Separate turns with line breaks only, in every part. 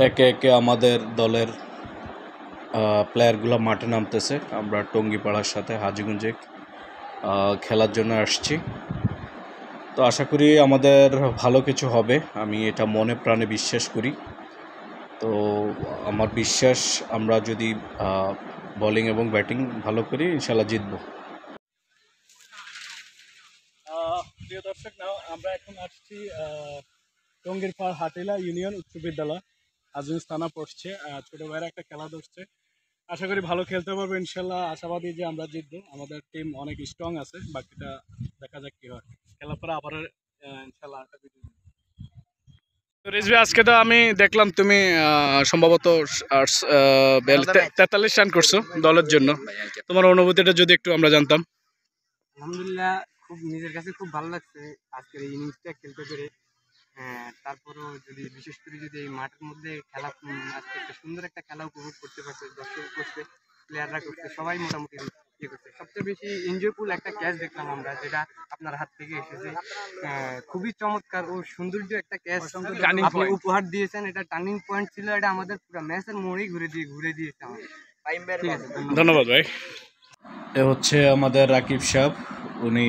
একে একে আমাদের দলের প্লেয়ারগুলো মাঠে নামতেছে। আমরা টঙ্গিপাড়ার সাথে হাজীগঞ্জে খেলার জন্য আসছি। তো আশা করি আমাদের ভালো কিছু হবে, আমি এটা মনে প্রাণে বিশ্বাস করি। তো আমার বিশ্বাস আমরা যদি বোলিং এবং ব্যাটিং ভালো করি ইনশাল্লাহ জিতব।
প্রিয় দর্শক, আমরা এখন আসছি টঙ্গিরপাড় হাটিলা ইউনিয়ন উচ্চ বিদ্যালয়, হাজীগঞ্জ থানা পড়ছে। ছোট ভাইয়ের একটা খেলা ধরছে, আশা করি ভালো খেলতে পারবো ইনশাল্লাহ। আশাবাদী যে আমরা জিতবো, আমাদের টিম অনেক স্ট্রং আছে। বাকিটা দেখা যাক কি হয়। খেলার পরে আবার ইনশাল্লাহ একটা ভিডিও। তো রিজভি, আজকে তো আমি দেখলাম তুমি সম্ভবত 43 রান করছো দলের জন্য। তোমার অনুভূতিটা যদি একটু আমরা জানতাম।
আলহামদুলিল্লাহ, খুব নিজের কাছে খুব ভালো লাগছে আজকের এই ইনিংসটা খেলতে পেরে। তারপরও যদি বিশেষ করে যদি এই মাঠের মধ্যে খেলা, আজকে একটা সুন্দর একটা খেলা উপভোগ করতে পারছে, দর্শক করছে, প্লেয়াররা করছে, সবাই মোটামুটি ইয়ে করছে। সবচেয়ে বেশি এনজয়ফুল একটা ক্যাচ দেখলাম আমরা, যেটা আপনার হাত থেকে এসেছে। খুবই চমৎকার ও সৌন্দর্য একটা ক্যাচ আপনি উপহার দিয়েছেন। এটা টার্নিং পয়েন্ট ছিল, এটা আমাদের পুরো ম্যাচের মোড়েই ঘুরে দিয়েছে আমাদের। ঠিক আছে,
ধন্যবাদ ভাই।
এ হচ্ছে আমাদের রাকিব সাহেব, উনি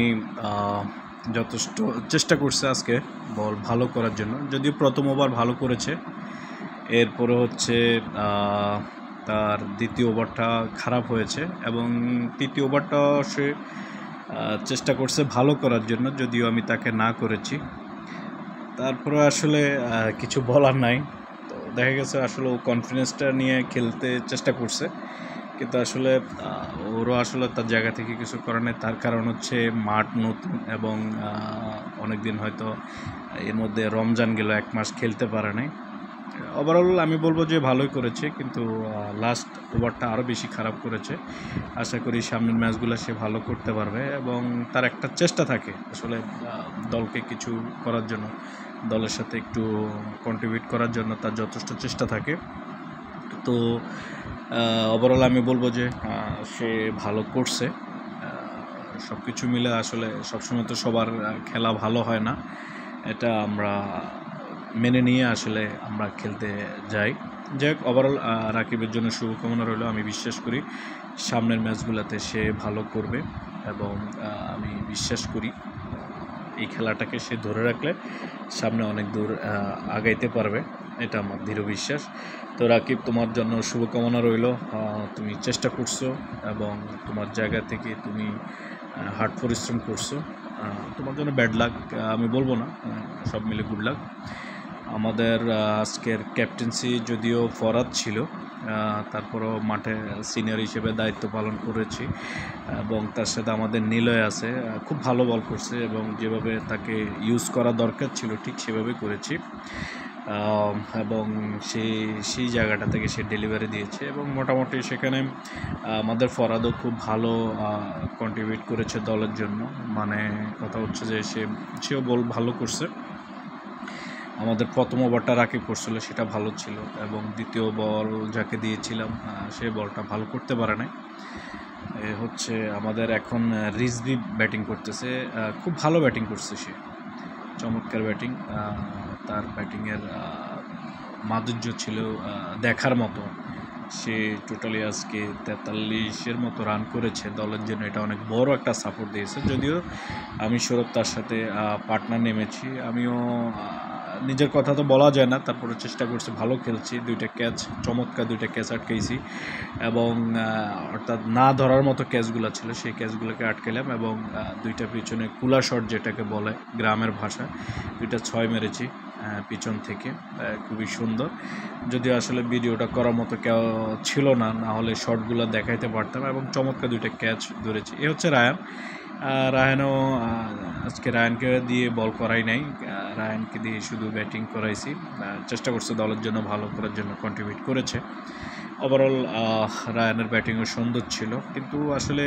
যথেষ্ট চেষ্টা করছে আজকে বল ভালো করার জন্য, যদিও প্রথম ওভার ভালো করেছে। এরপরে হচ্ছে তার দ্বিতীয় ওভারটা খারাপ হয়েছে এবং তৃতীয় ওভারটা সে চেষ্টা করছে ভালো করার জন্য, যদিও আমি তাকে না করেছি। তারপরে আসলে কিছু বলার নাই। তো দেখা গেছে আসলে ও কনফিডেন্সটা নিয়ে খেলতে চেষ্টা করছে, কিন্তু আসলে ওরও আসলে তার জায়গা থেকে কিছু করার নেই। তার কারণ হচ্ছে মাঠ নতুন এবং অনেক দিন হয়তো এর মধ্যে রমজান গেল, 1 মাস খেলতে পারে নাই। ওভারঅল আমি বলবো যে ভালোই করেছে, কিন্তু লাস্ট ওভারটা আরও বেশি খারাপ করেছে। আশা করি সামনের ম্যাচগুলো সে ভালো করতে পারবে এবং তার একটা চেষ্টা থাকে আসলে দলকে কিছু করার জন্য, দলের সাথে একটু কন্ট্রিবিউট করার জন্য তার যথেষ্ট চেষ্টা থাকে। তো ওভারঅল আমি বলবো যে সে ভালো করছে। সব কিছু মিলে আসলে সবসময় তো সবার খেলা ভালো হয় না, এটা আমরা মেনে নিয়ে আসলে আমরা খেলতে যাই। যাই হোক, ওভারঅল রাকিবের জন্য শুভকামনা রইল। আমি বিশ্বাস করি সামনের ম্যাচগুলোতে সে ভালো করবে এবং আমি বিশ্বাস করি এই খেলাটাকে সে ধরে রাখলে সামনে অনেক দূর আগাইতে পারবে, এটা আমার দৃঢ় বিশ্বাস। তো রাকিব, তোমার জন্য শুভকামনা রইল। তুমি চেষ্টা করছো এবং তোমার জায়গা থেকে তুমি হার্ড পরিশ্রম করছো। তোমার জন্য ব্যাড লাক আমি বলবো না, সব মিলে গুড লাক। আমাদের আজকের ক্যাপ্টেন্সি যদিও ফরাদ ছিল, তারপরও মাঠে সিনিয়র হিসেবে দায়িত্ব পালন করেছি এবং তার সাথে আমাদের নিলয় আছে, খুব ভালো বল করছে এবং যেভাবে তাকে ইউজ করা দরকার ছিল ঠিক সেভাবে করেছি এবং সেই জায়গাটা থেকে সে ডেলিভারি দিয়েছে এবং মোটামুটি সেখানে আমাদের ফরাদও খুব ভালো কন্ট্রিবিউট করেছে দলের জন্য। মানে কথা হচ্ছে যে সেও বল ভালো করছে। আমাদের প্রথম ওভারটা রাকিব করছিল, সেটা ভালো ছিল এবং দ্বিতীয় বল যাকে দিয়েছিলাম সে বলটা ভালো করতে পারে নাই। হচ্ছে আমাদের এখন রিজভি ব্যাটিং করতেছে, খুব ভালো ব্যাটিং করছে সে, চমৎকার ব্যাটিং। তার ব্যাটিংয়ের মাধুর্য ছিল দেখার মতো। সে টোটালি আজকে 43-এর মতো রান করেছে দলের জন্য, এটা অনেক বড় একটা সাপোর্ট দিয়েছে। যদিও আমি সৌরভ তার সাথে পার্টনার নেমেছি, আমিও নিজের কথা তো বলা যায় না, তারপরে চেষ্টা করছি, ভালো খেলছি। 2টা ক্যাচ, চমৎকার 2টা ক্যাচ আটকেছি এবং অর্থাৎ না ধরার মতো ক্যাচগুলো ছিল সেই ক্যাচগুলোকে আটকেলাম এবং 2টা পিছনে কুলা শট যেটাকে বলে গ্রামের ভাষায়, 2টা 6 মেরেছি পিছন থেকে, খুবই সুন্দর। যদিও আসলে ভিডিওটা করার মতো কেউ ছিল না, না হলে শটগুলো দেখাইতে পারতাম এবং চমৎকার 2টা ক্যাচ ধরেছি। এ হচ্ছে রায়ান। রায়ানও আজকে রায়ানকে দিয়ে বল করাই নাই, রায়ানকে দিয়ে শুধু ব্যাটিং করাইছি। চেষ্টা করছে দলের জন্য ভালো করার জন্য, কন্ট্রিবিউট করেছে। ওভারঅল রায়ানের ব্যাটিংও সুন্দর ছিল, কিন্তু আসলে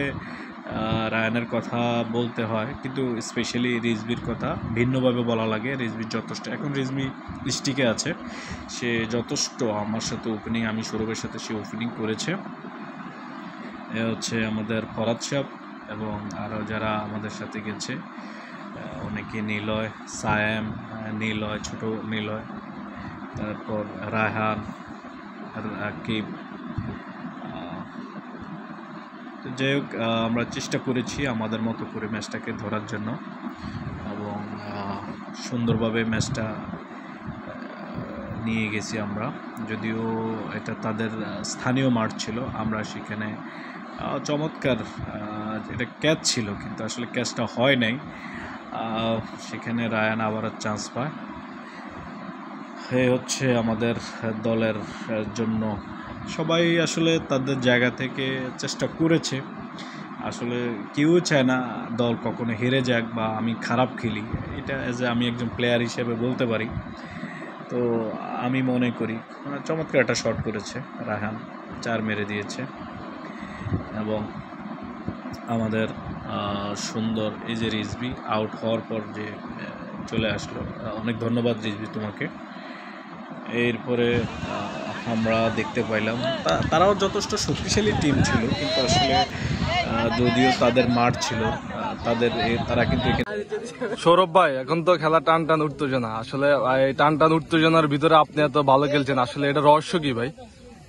রায়ানের কথা বলতে হয়, কিন্তু স্পেশালি রিজভির কথা ভিন্নভাবে বলা লাগে। রিজভির যথেষ্ট, এখন রিজভি স্টিকে আছে, সে যথেষ্ট আমার সাথে ওপেনিং, আমি সৌরভের সাথে সে ওপেনিং করেছে। এ হচ্ছে আমাদের ফরাদ সাহেব এবং আরও যারা আমাদের সাথে গেছে অনেকে, নিলয়, সায়েম, নিলয়, ছোট নিলয়, তারপর রায়হান, রাকিব। তো যাই হোক, আমরা চেষ্টা করেছি আমাদের মতো করে ম্যাচটাকে ধরার জন্য এবং সুন্দরভাবে ম্যাচটা নিয়ে গেছি আমরা। যদিও এটা তাদের স্থানীয় মাঠ ছিল, আমরা সেখানে চমৎকার এটা ক্যাচ ছিল, কিন্তু আসলে ক্যাচটা হয় নাই। সেখানে রায়ান আবার চান্স পায়। এই হচ্ছে আমাদের দলের জন্য সবাই আসলে তাদের জায়গা থেকে চেষ্টা করেছে। আসলে কেউ চায় না দল কখনো হেরে যাক বা আমি খারাপ খেলি, এটা আমি একজন প্লেয়ার হিসেবে বলতে পারি। তো আমি মনে করি চমৎকার একটা শট করেছে রায়হান, 4 মেরে দিয়েছে। এবং আমাদের সুন্দর এই যে রিজভি আউট হওয়ার পর যে চলে আসলো, অনেক ধন্যবাদ রিজভি তোমাকে। এরপরে আমরা দেখতে পাইলাম তারাও যথেষ্ট শক্তিশালী টিম ছিল, কিন্তু আসলে যদিও তাদের মাঠ ছিল তারা কিন্তু
সৌরভ ভাই, এখন তো খেলা টান টান উত্তেজনা, আসলে এই টান টান উত্তেজনার ভিতরে আপনি এত ভালো খেলছেন, আসলে এটা রহস্য কি ভাই?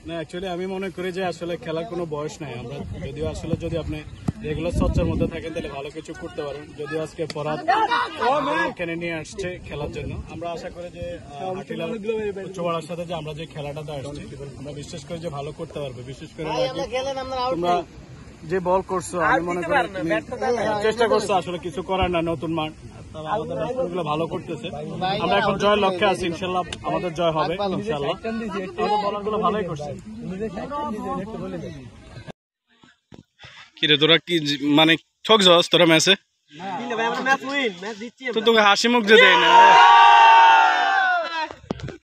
না, অ্যাকচুয়ালি আমি মনে করি যে আসলে খেলার কোনো বয়স নাই। আমরা যদিও আসলে যদি আপনি রেগুলার চর্চার মধ্যে থাকেন তাহলে ভালো কিছু করতে পারেন। যদিও আজকে ফরহাদ এখানে নিয়ে আসছে খেলার জন্য, আমরা আশা করি যে উচ্চপাড়ার সাথে যে আমরা যে খেলাটাতে আসছি আমরা বিশ্বাস করি যে ভালো করতে পারবো। বিশেষ করে তোমরা যে বল করছো, আমি মনে করি তুমি চেষ্টা করছো, আসলে কিছু করার না, নতুন মাঠ, আমাদের ব্যাটসম্যানগুলো ভালো করতেছে। আমরা এখন জয়ের লক্ষ্যে আছি, ইনশাল্লাহ আমাদের জয় হবে ইনশাল্লাহ। বলারগুলো ভালোই করছে। কিরে তোরা কি মানে ঠক যাস তোরা ম্যাচে? তো তোকে হাসি মুখ যে দেয় না।